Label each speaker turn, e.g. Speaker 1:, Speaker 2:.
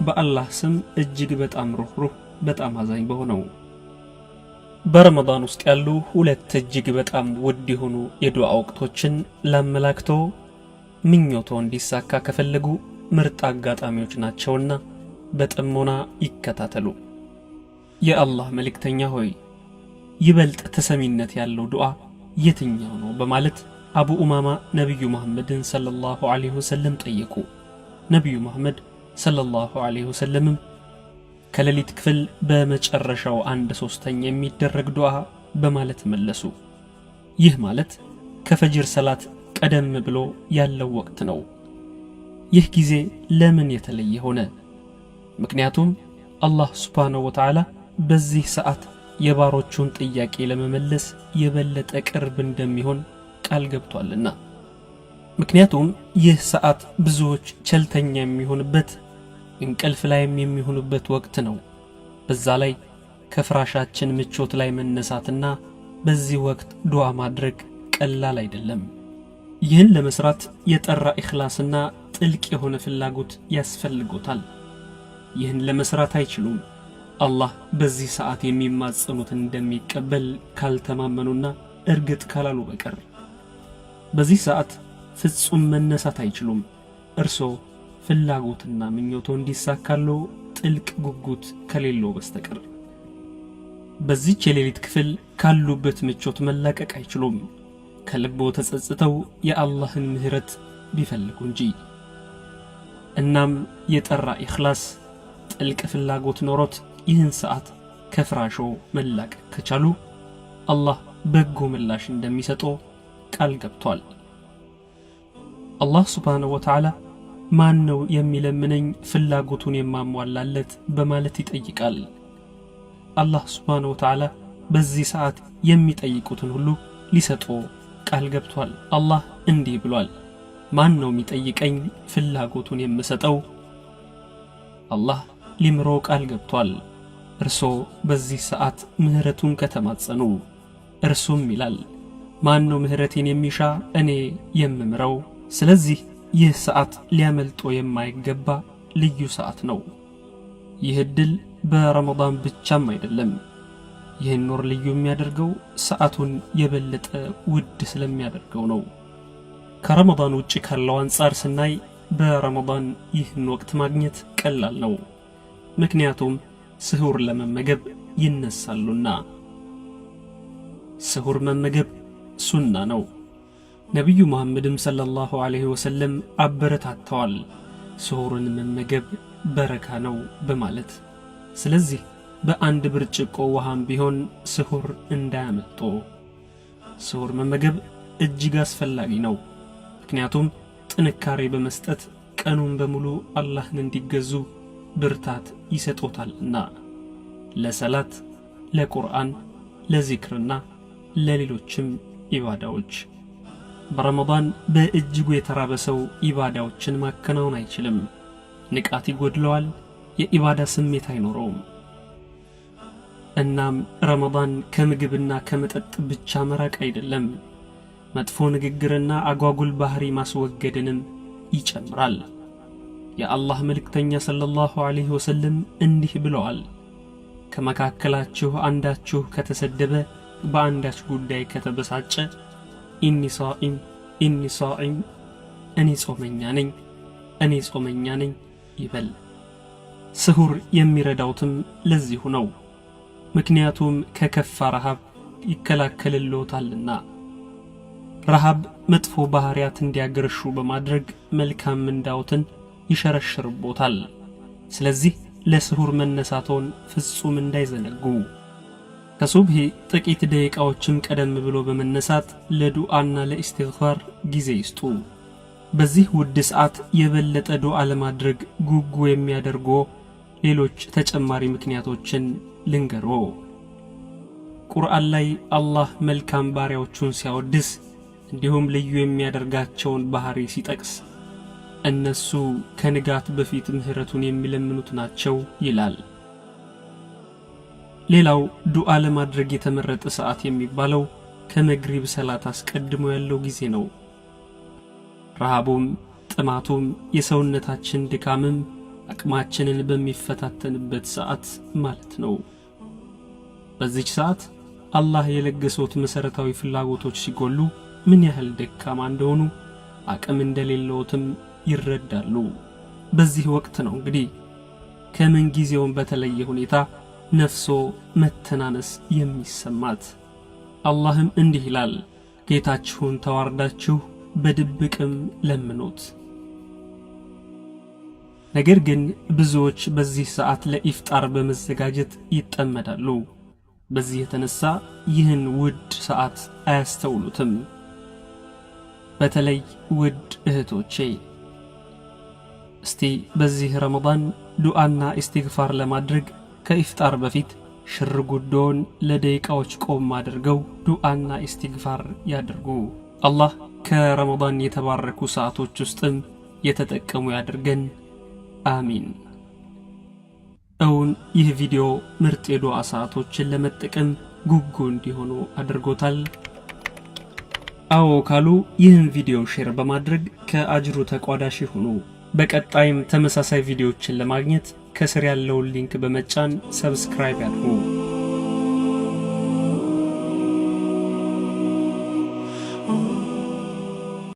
Speaker 1: በአላህ ስም እጅግ በጣም ሩህሩህ በጣም አዛኝ በሆነው። በረመዳን ውስጥ ያሉ ሁለት እጅግ በጣም ውድ የሆኑ የዱዓ ወቅቶችን ላመላክቶ ምኞቶ እንዲሳካ ከፈለጉ ምርጥ አጋጣሚዎች ናቸውና በጥሞና ይከታተሉ። የአላህ መልእክተኛ ሆይ ይበልጥ ተሰሚነት ያለው ዱዓ የትኛው ነው በማለት አቡ ኡማማ ነብዩ መሐመድን ሰለላሁ ዐለይሂ ወሰለም ጠየቁ። ነብዩ መሐመድ ሰለላሁ ዐለይሂ ወሰለም ከሌሊት ክፍል በመጨረሻው 1/3 የሚደረግ ዱዓ በማለት መለሱ። ይህ ማለት ከፈጅር ሰላት ቀደም ብሎ ያለው ወቅት ነው። ይህ ጊዜ ለምን የተለየ ሆነ? ምክንያቱም አላህ ሱብሓነሁ ወተዓላ በዚህ ሰዓት የባሮቹን ጥያቄ ለመመለስ የበለጠ ቅርብ እንደሚሆን ቃል ገብቷልና። ምክንያቱም ይህ ሰዓት ብዙዎች ቸልተኛ የሚሆንበት እንቅልፍ ላይም የሚሆኑበት ወቅት ነው። በዛ ላይ ከፍራሻችን ምቾት ላይ መነሳትና በዚህ ወቅት ዱዓ ማድረግ ቀላል አይደለም። ይህን ለመስራት የጠራ ኢኽላስና ጥልቅ የሆነ ፍላጎት ያስፈልጎታል። ይህን ለመስራት አይችሉም አላህ በዚህ ሰዓት የሚማጸኑትን እንደሚቀበል ካልተማመኑና እርግጥ ካላሉ በቀር። በዚህ ሰዓት ፍጹም መነሳት አይችሉም እርሶ ፍላጎትና ምኞቶ እንዲሳካሎ ጥልቅ ጉጉት ከሌለው በስተቀር። በዚህች የሌሊት ክፍል ካሉበት ምቾት መላቀቅ አይችሉም ከልቦ ተጸጽተው የአላህን ምህረት ቢፈልጉ እንጂ። እናም የጠራ ኢኽላስ ጥልቅ ፍላጎት ኖሮት ይህን ሰዓት ከፍራሾ መላቀቅ ከቻሉ አላህ በጎ ምላሽ እንደሚሰጠው ቃል ገብቷል። አላህ ሱብሓነሁ ወተዓላ ማን ነው የሚለምነኝ ፍላጎቱን የማሟላለት በማለት ይጠይቃል። አላህ ሱብሓነሁ ወተዓላ በዚህ ሰዓት የሚጠይቁትን ሁሉ ሊሰጠው ቃል ገብቷል። አላህ እንዲህ ብሏል፣ ማን ነው የሚጠይቀኝ ፍላጎቱን የምሰጠው? አላህ ሊምሮ ቃል ገብቷል። እርሶ በዚህ ሰዓት ምህረቱን ከተማጸኑ እርሱም ይላል፣ ማን ነው ምህረቴን የሚሻ እኔ የምምረው? ስለዚህ ይህ ሰዓት ሊያመልጦ የማይገባ ልዩ ሰዓት ነው። ይህ ዕድል በረመዳን ብቻም አይደለም። ይህን ኖር ልዩ የሚያደርገው ሰዓቱን የበለጠ ውድ ስለሚያደርገው ነው። ከረመዳን ውጭ ካለው አንጻር ስናይ በረመዳን ይህን ወቅት ማግኘት ቀላል ነው። ምክንያቱም ስሁር ለመመገብ ይነሳሉና። ስሁር መመገብ ሱና ነው። ነብዩ መሐመድም ሰለላሁ ዐለይሂ ወሰለም አበረታተዋል ስሁርን መመገብ በረካ ነው በማለት። ስለዚህ በአንድ ብርጭቆ ውሃም ቢሆን ስሁር እንዳያመልጦ። ስሁር መመገብ እጅግ አስፈላጊ ነው። ምክንያቱም ጥንካሬ በመስጠት ቀኑን በሙሉ አላህን እንዲገዙ ብርታት ይሰጦታልና። ለሰላት፣ ለቁርአን፣ ለዚክርና ለሌሎችም ኢባዳዎች። በረመዳን በእጅጉ የተራበ ሰው ኢባዳዎችን ማከናወን አይችልም። ንቃት ይጎድለዋል፣ የኢባዳ ስሜት አይኖረውም። እናም ረመዳን ከምግብና ከመጠጥ ብቻ መራቅ አይደለም፣ መጥፎ ንግግርና አጓጉል ባህሪ ማስወገድንም ይጨምራል። የአላህ መልእክተኛ ሰለላሁ ዐለይሂ ወሰለም እንዲህ ብለዋል፣ ከመካከላችሁ አንዳችሁ ከተሰደበ በአንዳች ጉዳይ ከተበሳጨ ኢኒ ሷኢም እኔ ጾመኛ ነኝ ይበል። ስሁር የሚረዳውትም ለዚሁ ነው። ምክንያቱም ከከፋ ረሃብ ይከላከልልዎታልና። ረሃብ መጥፎ ባህሪያት እንዲያገረሹ በማድረግ መልካም ምንዳውትን ይሸረሽርቦታል። ስለዚህ ለስሁር መነሳቶን ፍጹም እንዳይዘነጉ። ከሱብሂ ጥቂት ደቂቃዎችን ቀደም ብሎ በመነሳት ለዱዓና ለኢስቲግፋር ጊዜ ይስጡ። በዚህ ውድ ሰዓት የበለጠ ዱዓ ለማድረግ ጉጉ የሚያደርጉ ሌሎች ተጨማሪ ምክንያቶችን ልንገሮ። ቁርአን ላይ አላህ መልካም ባሪያዎቹን ሲያወድስ እንዲሁም ልዩ የሚያደርጋቸውን ባህሪ ሲጠቅስ እነሱ ከንጋት በፊት ምህረቱን የሚለምኑት ናቸው ይላል። ሌላው ዱዓ ለማድረግ የተመረጠ ሰዓት የሚባለው ከመግሪብ ሰላት አስቀድሞ ያለው ጊዜ ነው። ረሃቡም ጥማቱም የሰውነታችን ድካምም አቅማችንን በሚፈታተንበት ሰዓት ማለት ነው። በዚች ሰዓት አላህ የለገሰውት መሰረታዊ ፍላጎቶች ሲጎሉ ምን ያህል ደካማ እንደሆኑ አቅም እንደሌለውትም ይረዳሉ። በዚህ ወቅት ነው እንግዲህ ከምን ጊዜውም በተለየ ሁኔታ ነፍሶ መተናነስ የሚሰማት። አላህም እንዲህ ይላል፣ ጌታችሁን ተዋርዳችሁ በድብቅም ለምኑት። ነገር ግን ብዙዎች በዚህ ሰዓት ለኢፍጣር በመዘጋጀት ይጠመዳሉ። በዚህ የተነሳ ይህን ውድ ሰዓት አያስተውሉትም። በተለይ ውድ እህቶቼ እስቲ በዚህ ረመዳን ዱዓና ኢስቲግፋር ለማድረግ ከኢፍጣር በፊት ሽርጉዶን ለደቂቃዎች ቆም አድርገው ዱዓና ኢስቲግፋር ያድርጉ። አላህ ከረመዳን የተባረኩ ሰዓቶች ውስጥም የተጠቀሙ ያድርገን። አሚን። እውን ይህ ቪዲዮ ምርጥ የዱዓ ሰዓቶችን ለመጠቀም ጉጉ እንዲሆኑ አድርጎታል? አዎ ካሉ ይህን ቪዲዮ ሼር በማድረግ ከአጅሩ ተቋዳሽ ይሁኑ። በቀጣይም ተመሳሳይ ቪዲዮዎችን ለማግኘት ከስር ያለውን ሊንክ በመጫን ሰብስክራይብ ያድርጉ።